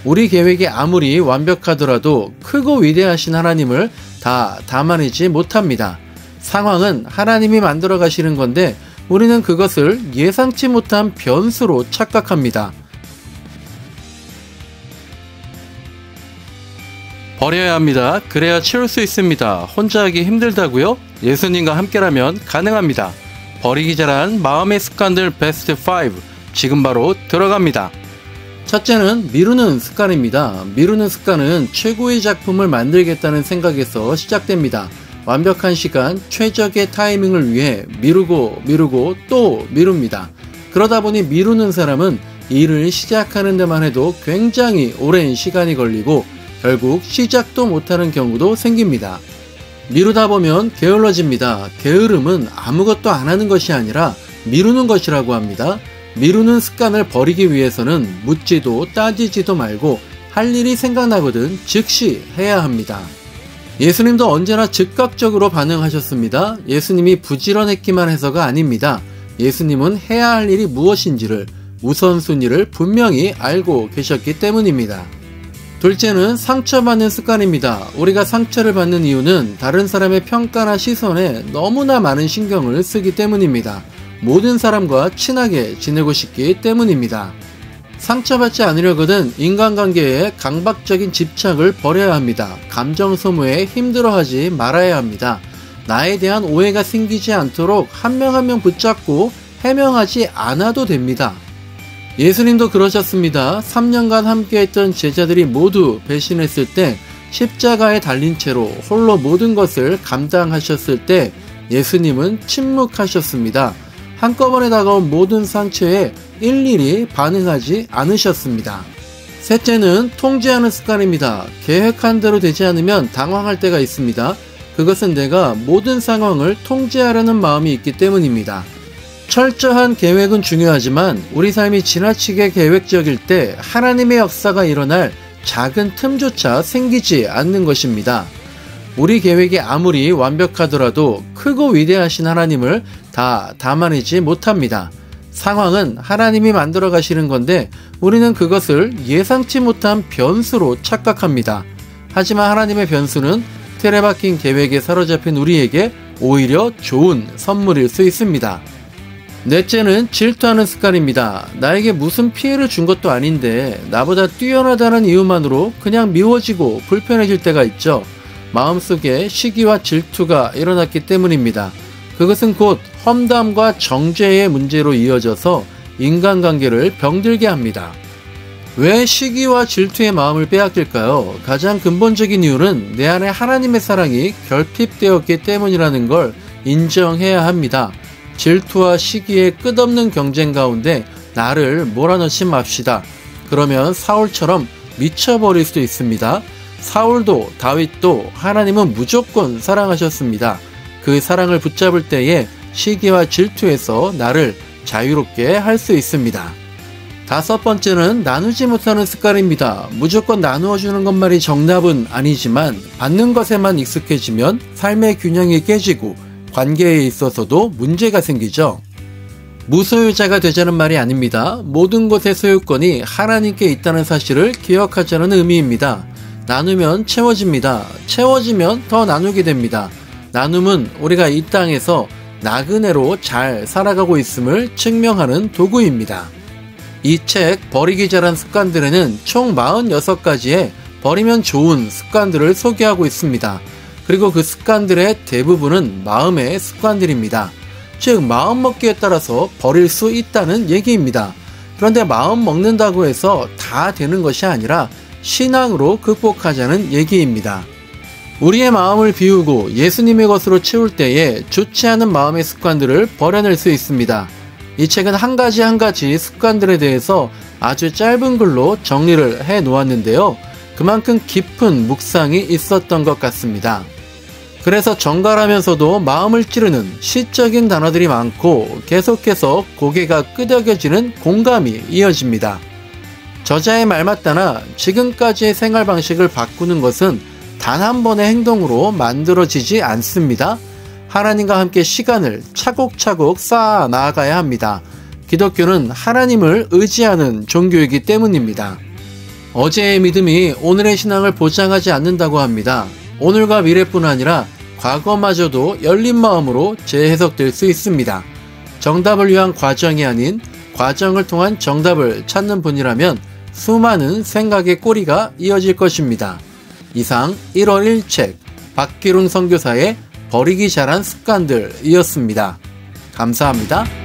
우리 계획이 아무리 완벽하더라도 크고 위대하신 하나님을 다 담아내지 못합니다. 상황은 하나님이 만들어 가시는 건데 우리는 그것을 예상치 못한 변수로 착각합니다. 버려야 합니다. 그래야 채울 수 있습니다. 혼자 하기 힘들다고요? 예수님과 함께라면 가능합니다. 버리기 잘한 마음의 습관들 베스트 5 지금 바로 들어갑니다. 첫째는 미루는 습관입니다. 미루는 습관은 최고의 작품을 만들겠다는 생각에서 시작됩니다. 완벽한 시간, 최적의 타이밍을 위해 미루고 또 미룹니다. 그러다 보니 미루는 사람은 일을 시작하는 데만 해도 굉장히 오랜 시간이 걸리고 결국 시작도 못하는 경우도 생깁니다. 미루다 보면 게을러집니다. 게으름은 아무것도 안 하는 것이 아니라 미루는 것이라고 합니다. 미루는 습관을 버리기 위해서는 묻지도 따지지도 말고 할 일이 생각나거든 즉시 해야 합니다. 예수님도 언제나 즉각적으로 반응하셨습니다. 예수님이 부지런했기만 해서가 아닙니다. 예수님은 해야 할 일이 무엇인지를 우선순위를 분명히 알고 계셨기 때문입니다. 둘째는 상처받는 습관입니다. 우리가 상처를 받는 이유는 다른 사람의 평가나 시선에 너무나 많은 신경을 쓰기 때문입니다. 모든 사람과 친하게 지내고 싶기 때문입니다. 상처받지 않으려거든 인간관계에 강박적인 집착을 버려야 합니다. 감정 소모에 힘들어하지 말아야 합니다. 나에 대한 오해가 생기지 않도록 한 명 한 명 붙잡고 해명하지 않아도 됩니다. 예수님도 그러셨습니다. 3년간 함께했던 제자들이 모두 배신했을 때 십자가에 달린 채로 홀로 모든 것을 감당하셨을 때 예수님은 침묵하셨습니다. 한꺼번에 다가온 모든 상처에 일일이 반응하지 않으셨습니다. 셋째는 통제하는 습관입니다. 계획한 대로 되지 않으면 당황할 때가 있습니다. 그것은 내가 모든 상황을 통제하려는 마음이 있기 때문입니다. 철저한 계획은 중요하지만 우리 삶이 지나치게 계획적일 때 하나님의 역사가 일어날 작은 틈조차 생기지 않는 것입니다. 우리 계획이 아무리 완벽하더라도 크고 위대하신 하나님을 다 담아내지 못합니다. 상황은 하나님이 만들어 가시는 건데 우리는 그것을 예상치 못한 변수로 착각합니다. 하지만 하나님의 변수는 틀에 박힌 계획에 사로잡힌 우리에게 오히려 좋은 선물일 수 있습니다. 넷째는 질투하는 습관입니다. 나에게 무슨 피해를 준 것도 아닌데 나보다 뛰어나다는 이유만으로 그냥 미워지고 불편해질 때가 있죠. 마음속에 시기와 질투가 일어났기 때문입니다. 그것은 곧 험담과 정죄의 문제로 이어져서 인간관계를 병들게 합니다. 왜 시기와 질투의 마음을 빼앗길까요? 가장 근본적인 이유는 내 안에 하나님의 사랑이 결핍되었기 때문이라는 걸 인정해야 합니다. 질투와 시기의 끝없는 경쟁 가운데 나를 몰아넣지 맙시다. 그러면 사울처럼 미쳐버릴 수도 있습니다. 사울도 다윗도 하나님은 무조건 사랑하셨습니다. 그 사랑을 붙잡을 때에 시기와 질투에서 나를 자유롭게 할 수 있습니다. 다섯 번째는 나누지 못하는 습관입니다. 무조건 나누어주는 것만이 정답은 아니지만 받는 것에만 익숙해지면 삶의 균형이 깨지고 관계에 있어서도 문제가 생기죠. 무소유자가 되자는 말이 아닙니다. 모든 것의 소유권이 하나님께 있다는 사실을 기억하자는 의미입니다. 나누면 채워집니다. 채워지면 더 나누게 됩니다. 나눔은 우리가 이 땅에서 나그네로 잘 살아가고 있음을 증명하는 도구입니다. 이 책 버리기 잘한 습관들에는 총 46가지의 버리면 좋은 습관들을 소개하고 있습니다. 그리고 그 습관들의 대부분은 마음의 습관들입니다. 즉 마음먹기에 따라서 버릴 수 있다는 얘기입니다. 그런데 마음 먹는다고 해서 다 되는 것이 아니라 신앙으로 극복하자는 얘기입니다. 우리의 마음을 비우고 예수님의 것으로 채울 때에 좋지 않은 마음의 습관들을 버려낼 수 있습니다. 이 책은 한 가지 한 가지 습관들에 대해서 아주 짧은 글로 정리를 해 놓았는데요. 그만큼 깊은 묵상이 있었던 것 같습니다. 그래서 정갈하면서도 마음을 찌르는 시적인 단어들이 많고 계속해서 고개가 끄덕여지는 공감이 이어집니다. 저자의 말 맞다나 지금까지의 생활 방식을 바꾸는 것은 단 한 번의 행동으로 만들어지지 않습니다. 하나님과 함께 시간을 차곡차곡 쌓아 나아가야 합니다. 기독교는 하나님을 의지하는 종교이기 때문입니다. 어제의 믿음이 오늘의 신앙을 보장하지 않는다고 합니다. 오늘과 미래뿐 아니라 과거마저도 열린 마음으로 재해석될 수 있습니다. 정답을 위한 과정이 아닌 과정을 통한 정답을 찾는 분이라면 수많은 생각의 꼬리가 이어질 것입니다. 이상 1월 1책 박기룬 선교사의 버리기 잘한 습관들이었습니다. 감사합니다.